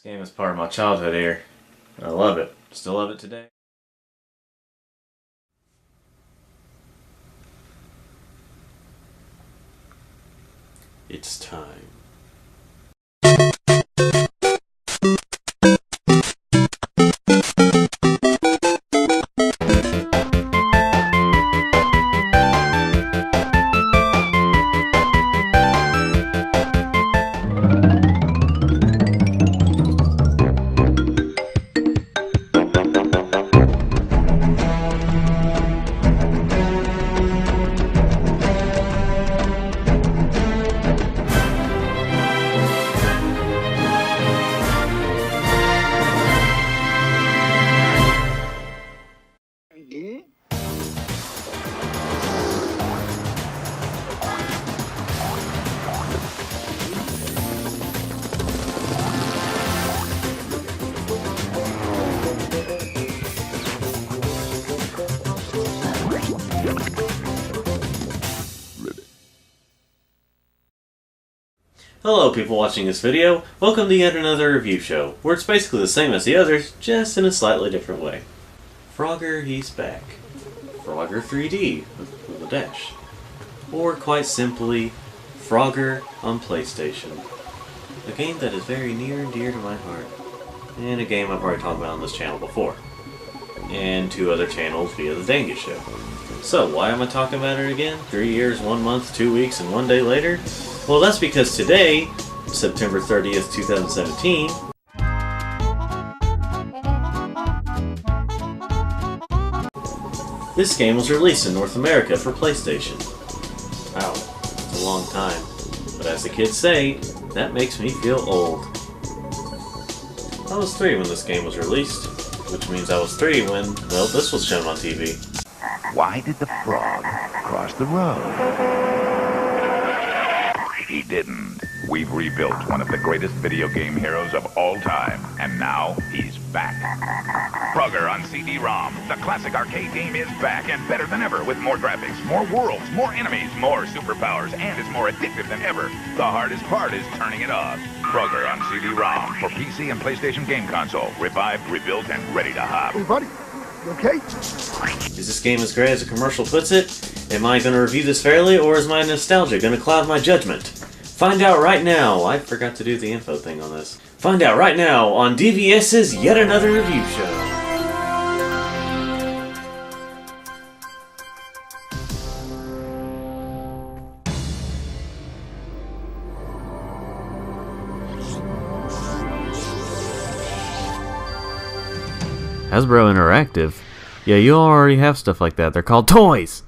This game is part of my childhood here. I love it. Still love it today. It's time. Hello people watching this video, welcome to yet another review show, where it's basically the same as the others, just in a slightly different way. Frogger, he's back. Frogger 3D, with a dash. Or quite simply, Frogger on PlayStation. A game that is very near and dear to my heart. And a game I've already talked about on this channel before. And two other channels via the Dangus Show. So, why am I talking about it again? 3 years, 1 month, 2 weeks, and 1 day later? Well, that's because today, September 30th, 2017, this game was released in North America for PlayStation. Wow, it's a long time. But as the kids say, that makes me feel old. I was 3 when this game was released, which means I was 3 when, well, this was shown on TV. Why did the frog cross the road? He didn't. We've rebuilt one of the greatest video game heroes of all time, and now he's back. Frogger on CD-ROM. The classic arcade game is back and better than ever with more graphics, more worlds, more enemies, more superpowers, and it's more addictive than ever. The hardest part is turning it off. Frogger on CD-ROM for PC and PlayStation game console. Revived, rebuilt, and ready to hop. Hey buddy, you okay? Is this game as great as the commercial puts it? Am I going to review this fairly, or is my nostalgia going to cloud my judgment? Find out right now. I forgot to do the info thing on this. Find out right now on DVS's Yet Another Review Show. Hasbro Interactive? Yeah, you already have stuff like that. They're called toys!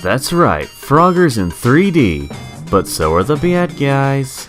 That's right, Frogger's in 3D, but so are the bad guys.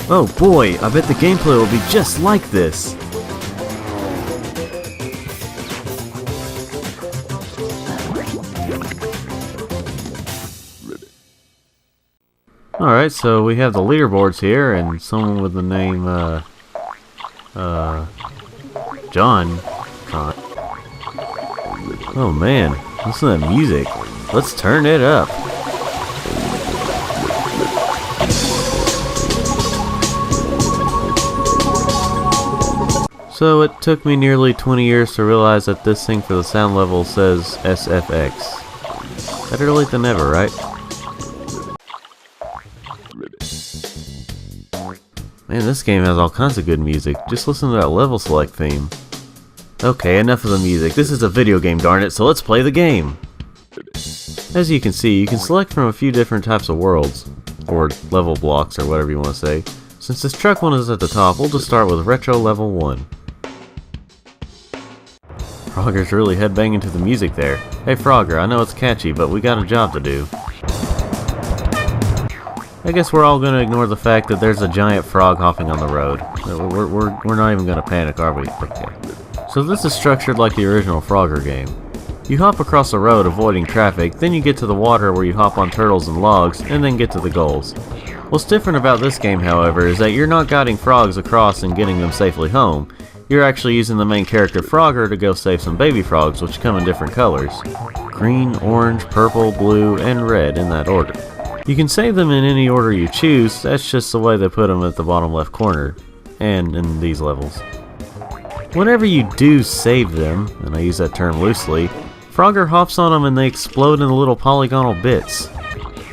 Oh boy, I bet the gameplay will be just like this. Alright, so we have the leaderboards here, and someone with the name, John. Oh man, listen to that music. Let's turn it up. So it took me nearly 20 years to realize that this thing for the sound level says SFX. Better late than never, right? Man, this game has all kinds of good music. Just listen to that level select theme. Okay, enough of the music. This is a video game, darn it, so let's play the game! As you can see, you can select from a few different types of worlds, or level blocks, or whatever you want to say. Since this truck one is at the top, we'll just start with Retro Level 1. Frogger's really headbanging to the music there. Hey Frogger, I know it's catchy, but we got a job to do. I guess we're all gonna ignore the fact that there's a giant frog hopping on the road. We're not even gonna panic, are we? Okay. So this is structured like the original Frogger game. You hop across the road avoiding traffic, then you get to the water where you hop on turtles and logs, and then get to the goals. What's different about this game, however, is that you're not guiding frogs across and getting them safely home. you're actually using the main character Frogger to go save some baby frogs, which come in different colors. Green, orange, purple, blue, and red in that order. You can save them in any order you choose, that's just the way they put them at the bottom left corner, and in these levels. Whenever you do save them, and I use that term loosely, Frogger hops on them and they explode into little polygonal bits.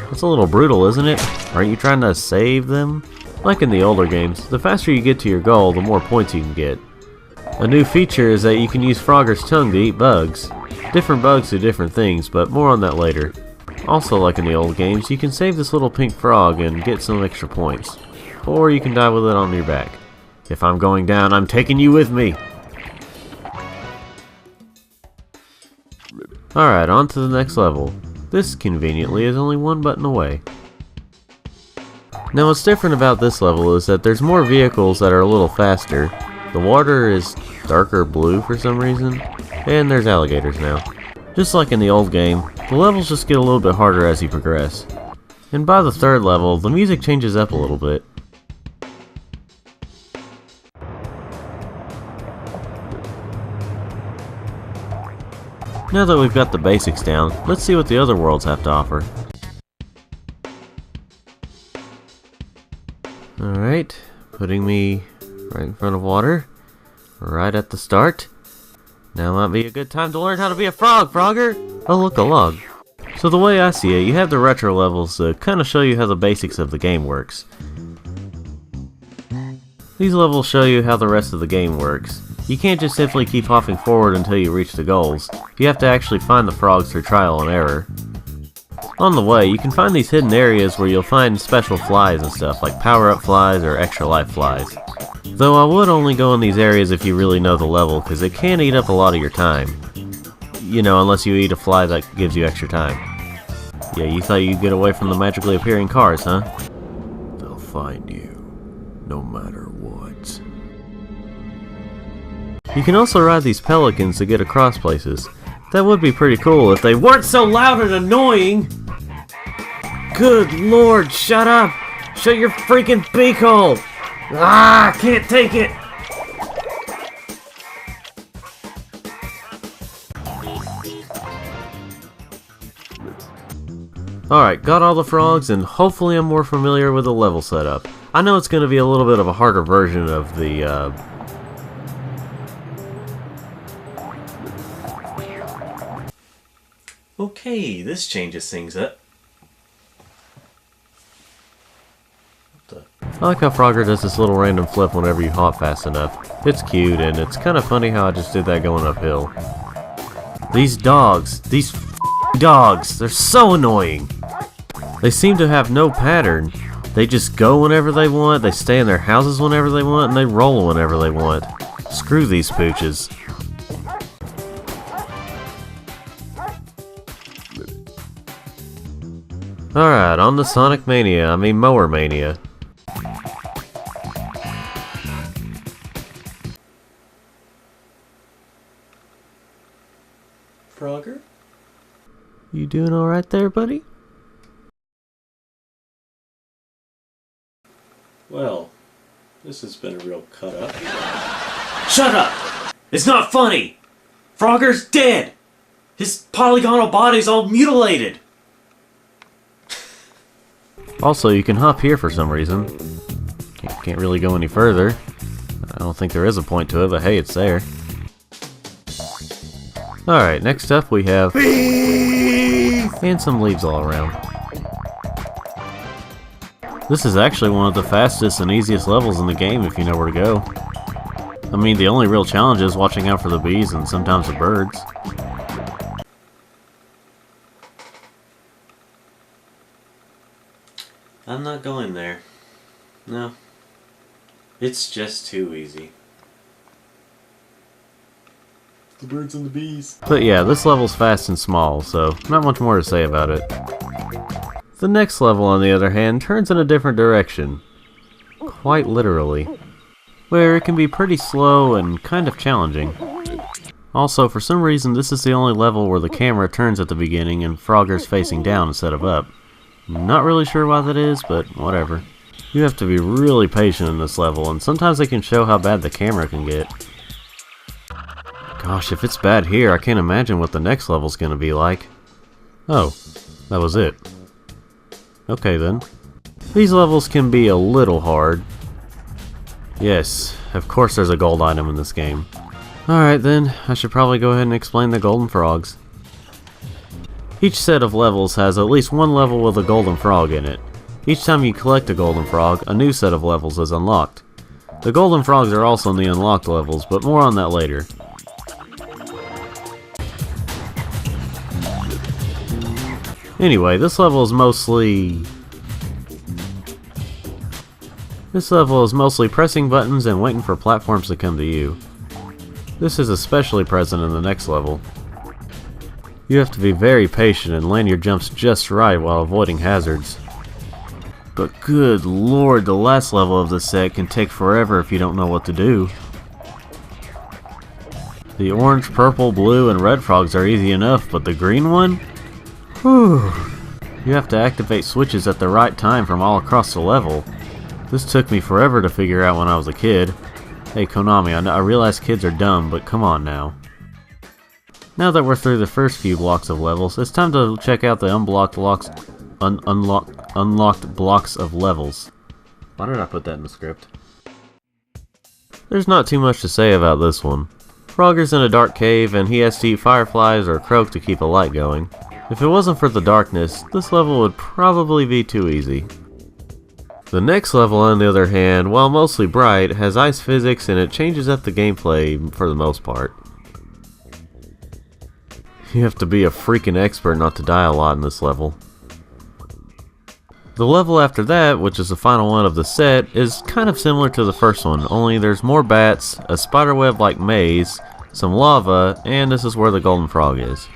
That's a little brutal, isn't it? Aren't you trying to save them? Like in the older games, the faster you get to your goal, the more points you can get. A new feature is that you can use Frogger's tongue to eat bugs. Different bugs do different things, but more on that later. Also, like in the old games, you can save this little pink frog and get some extra points. Or you can die with it on your back. If I'm going down, I'm taking you with me! Alright, on to the next level. This, conveniently, is only one button away. Now what's different about this level is that there's more vehicles that are a little faster, the water is darker blue for some reason, and there's alligators now. Just like in the old game, the levels just get a little bit harder as you progress. And by the third level, the music changes up a little bit. Now that we've got the basics down, let's see what the other worlds have to offer. Alright, putting me right in front of water, right at the start. Now might be a good time to learn how to be a frog, Frogger! Oh look, a log. So the way I see it, you have the retro levels to kind of show you how the basics of the game works. These levels show you how the rest of the game works. You can't just simply keep hopping forward until you reach the goals. You have to actually find the frogs through trial and error. On the way, you can find these hidden areas where you'll find special flies and stuff, like power-up flies or extra life flies. Though I would only go in these areas if you really know the level, because it can eat up a lot of your time. You know, unless you eat a fly that gives you extra time. Yeah, you thought you'd get away from the magically appearing cars, huh? They'll find you, no matter what. You can also ride these pelicans to get across places. That would be pretty cool if they weren't so loud and annoying! Good lord, shut up! Shut your freaking beak hole! Ah, I can't take it! Alright, got all the frogs, and hopefully I'm more familiar with the level setup. I know it's going to be a little bit of a harder version of the, Okay, this changes things up. I like how Frogger does this little random flip whenever you hop fast enough. It's cute, and it's kind of funny how I just did that going uphill. These dogs, dogs, they're so annoying. They seem to have no pattern. They just go whenever they want, they stay in their houses whenever they want, and they roll whenever they want. Screw these pooches. Alright, on to Sonic Mania, Mower Mania. Frogger? You doing alright there, buddy? Well, this has been a real cut up. Shut up! It's not funny! Frogger's dead! His polygonal body's all mutilated! Also, you can hop here for some reason. Can't really go any further. I don't think there is a point to it, but hey, it's there. Alright, next up we have... and some leaves all around. This is actually one of the fastest and easiest levels in the game if you know where to go. I mean, the only real challenge is watching out for the bees and sometimes the birds. I'm not going there. No. It's just too easy. The birds and the bees. But yeah, this level's fast and small, so not much more to say about it. The next level, on the other hand, turns in a different direction. Quite literally. Where it can be pretty slow and kind of challenging. Also, for some reason, this is the only level where the camera turns at the beginning and Frogger's facing down instead of up. Not really sure why that is, but whatever. You have to be really patient in this level, and sometimes they can show how bad the camera can get. Gosh, if it's bad here, I can't imagine what the next level's gonna be like. Oh, that was it. Okay then. These levels can be a little hard. Yes, of course there's a gold item in this game. Alright then, I should probably go ahead and explain the golden frogs. Each set of levels has at least one level with a golden frog in it. Each time you collect a golden frog, a new set of levels is unlocked. The golden frogs are also in the unlocked levels, but more on that later. Anyway, this level is mostly pressing buttons and waiting for platforms to come to you. This is especially present in the next level. You have to be very patient and land your jumps just right while avoiding hazards. But good lord, the last level of the set can take forever if you don't know what to do. The orange, purple, blue, and red frogs are easy enough, but the green one? Whew. You have to activate switches at the right time from all across the level. This took me forever to figure out when I was a kid. Hey Konami, I realize kids are dumb, but come on now. Now that we're through the first few blocks of levels, it's time to check out the unlocked blocks of levels. Why did I put that in the script? There's not too much to say about this one. Frogger's in a dark cave and he has to eat fireflies or croak to keep a light going. If it wasn't for the darkness, this level would probably be too easy. The next level, on the other hand, while mostly bright, has ice physics and it changes up the gameplay for the most part. You have to be a freaking expert not to die a lot in this level. The level after that, which is the final one of the set, is kind of similar to the first one, only there's more bats, a spiderweb-like maze, some lava, and this is where the golden frog is.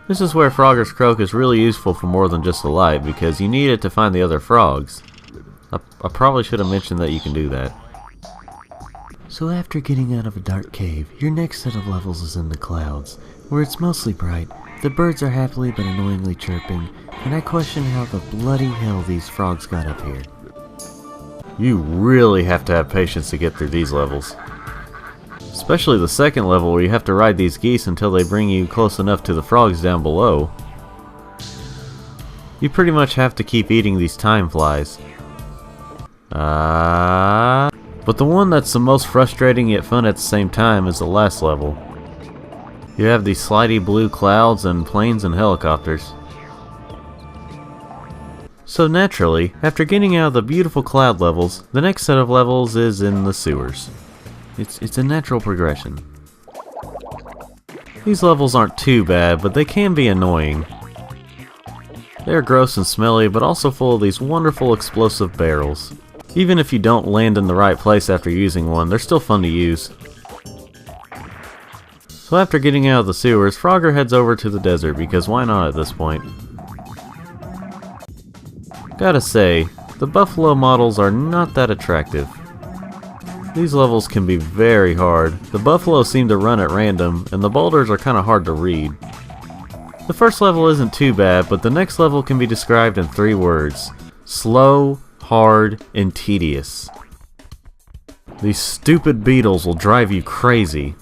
This is where Frogger's croak is really useful for more than just the light, because you need it to find the other frogs. I probably should have mentioned that you can do that. So after getting out of a dark cave, your next set of levels is in the clouds, where it's mostly bright, the birds are happily but annoyingly chirping, and I question how the bloody hell these frogs got up here. You really have to have patience to get through these levels. Especially the second level where you have to ride these geese until they bring you close enough to the frogs down below. You pretty much have to keep eating these time flies. But the one that's the most frustrating yet fun at the same time is the last level. You have these slidey blue clouds and planes and helicopters. So naturally, after getting out of the beautiful cloud levels, the next set of levels is in the sewers. It's a natural progression. These levels aren't too bad, but they can be annoying. They're gross and smelly, but also full of these wonderful explosive barrels. Even if you don't land in the right place after using one, they're still fun to use. So after getting out of the sewers, Frogger heads over to the desert, because why not at this point? Gotta say, the buffalo models are not that attractive. These levels can be very hard. The buffalo seem to run at random, and the boulders are kinda hard to read. The first level isn't too bad, but the next level can be described in 3 words. Slow, hard, and tedious. These stupid beetles will drive you crazy.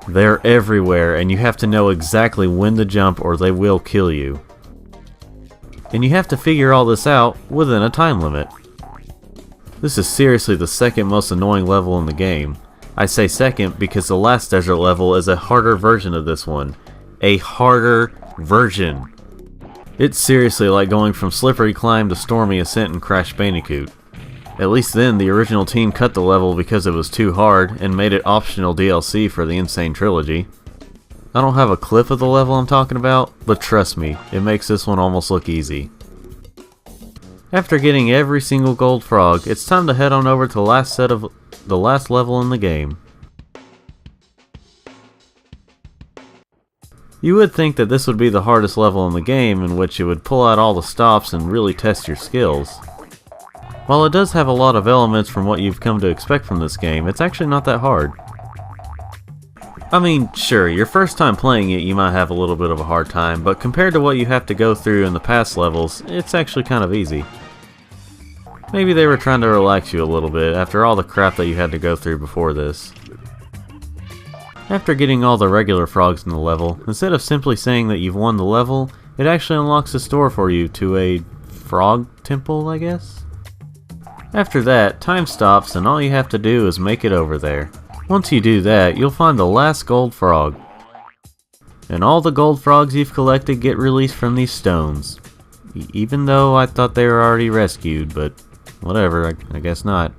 They're everywhere, and you have to know exactly when to jump or they will kill you. And you have to figure all this out within a time limit. This is seriously the second most annoying level in the game. I say second because the last desert level is a harder version of this one. A harder version. It's seriously like going from Slippery Climb to Stormy Ascent in Crash Bandicoot. At least then, the original team cut the level because it was too hard and made it optional DLC for the Insane Trilogy. I don't have a clip of the level I'm talking about, but trust me, it makes this one almost look easy. After getting every single gold frog, it's time to head on over to the last level in the game. You would think that this would be the hardest level in the game, in which it would pull out all the stops and really test your skills. While it does have a lot of elements from what you've come to expect from this game, it's actually not that hard. I mean, sure, your first time playing it you might have a little bit of a hard time, but compared to what you have to go through in the past levels, it's actually kind of easy. Maybe they were trying to relax you a little bit after all the crap that you had to go through before this. After getting all the regular frogs in the level, instead of simply saying that you've won the level, it actually unlocks a store for you to a frog temple, I guess? After that, time stops and all you have to do is make it over there. Once you do that, you'll find the last gold frog. And all the gold frogs you've collected get released from these stones. Even though I thought they were already rescued, but whatever, I guess not.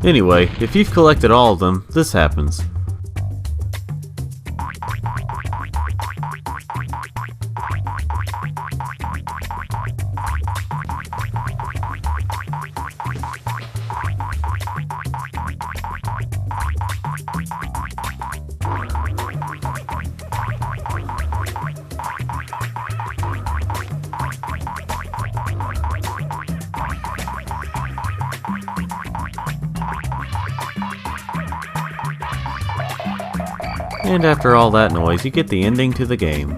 Anyway, if you've collected all of them, this happens. And after all that noise, you get the ending to the game.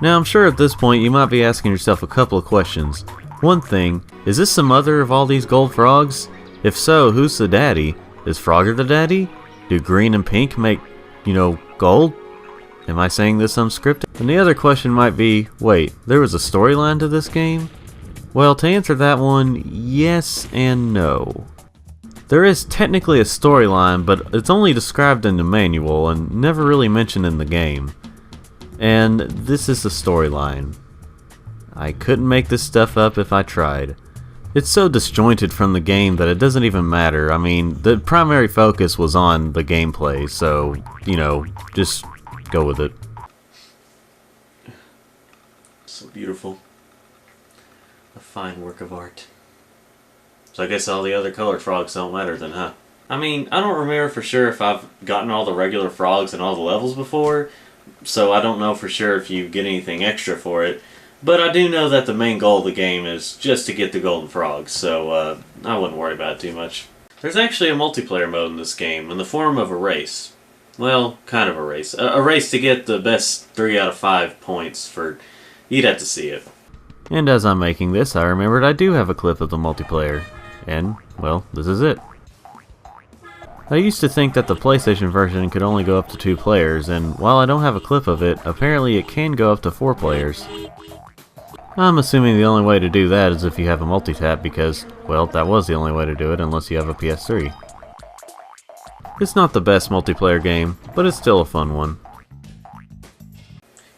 Now I'm sure at this point you might be asking yourself a couple of questions. One thing, is this the mother of all these gold frogs? If so, who's the daddy? Is Frogger the daddy? Do green and pink make, gold? Am I saying this unscripted? And the other question might be, wait, there was a storyline to this game? Well, to answer that one, yes and no. There is technically a storyline, but it's only described in the manual and never really mentioned in the game. And this is the storyline. I couldn't make this stuff up if I tried. It's so disjointed from the game that it doesn't even matter. I mean, the primary focus was on the gameplay, so, just go with it. So beautiful. A fine work of art. So I guess all the other colored frogs don't matter then, huh? I mean, I don't remember for sure if I've gotten all the regular frogs in all the levels before, so I don't know for sure if you get anything extra for it. But I do know that the main goal of the game is just to get the golden frogs, so I wouldn't worry about it too much. There's actually a multiplayer mode in this game in the form of a race. Well, kind of a race. A race to get the best 3 out of 5 points for... You'd have to see it. And as I'm making this, I remembered I do have a clip of the multiplayer. And, well, this is it. I used to think that the PlayStation version could only go up to 2 players, and while I don't have a clip of it, apparently it can go up to 4 players. I'm assuming the only way to do that is if you have a multi-tap because, well, that was the only way to do it unless you have a PS3. It's not the best multiplayer game, but it's still a fun one.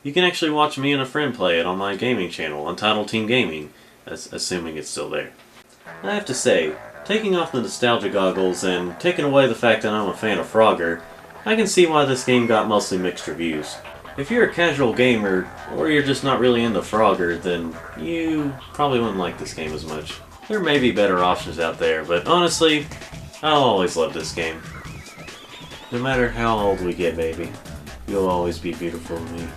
You can actually watch me and a friend play it on my gaming channel, Untitled Team Gaming, assuming it's still there. I have to say, taking off the nostalgia goggles and taking away the fact that I'm a fan of Frogger, I can see why this game got mostly mixed reviews. If you're a casual gamer, or you're just not really into Frogger, then you probably wouldn't like this game as much. There may be better options out there, but honestly, I'll always love this game. No matter how old we get, baby, you'll always be beautiful to me.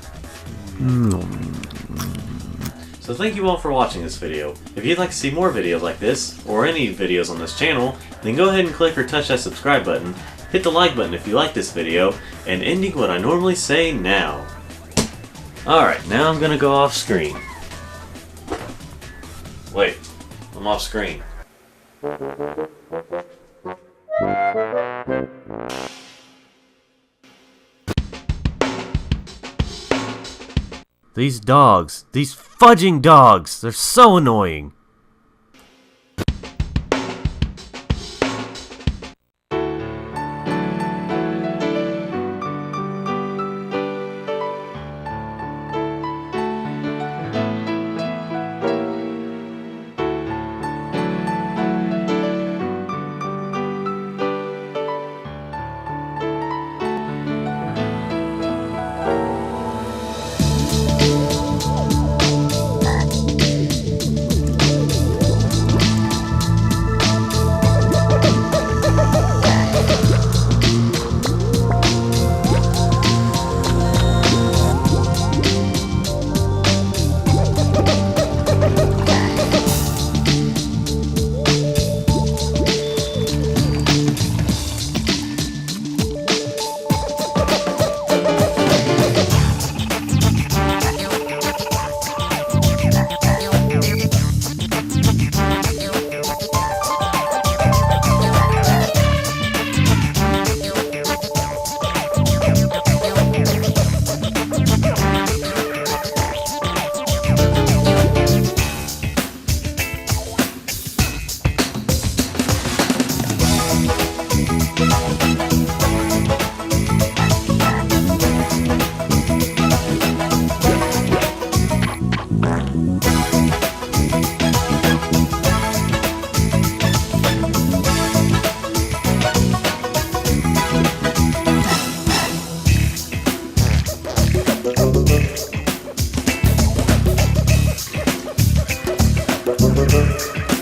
So thank you all for watching this video. If you'd like to see more videos like this, or any videos on this channel, then go ahead and click or touch that subscribe button. Hit the like button if you like this video, and ending what I normally say now. Alright, now I'm gonna go off screen. Wait, I'm off screen. These dogs, these fudging dogs, they're so annoying. Peace.